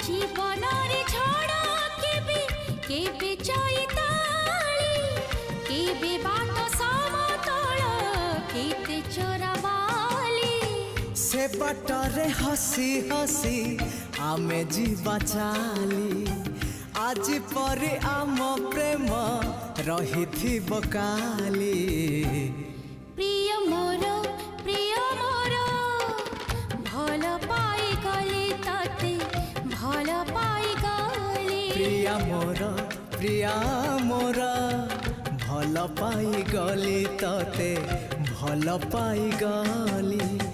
जीवन रे झड़ केबे केबे चैताली केबे बाट समतल केते चोराबाली से बाटरे हसी हसी आमे जीवा चाली आज परे आम प्रेम रही काली प्रिय मोर भल पाई गली तते भल पाई गली प्रिया मोर भल पाई गली तते भल पाई गली।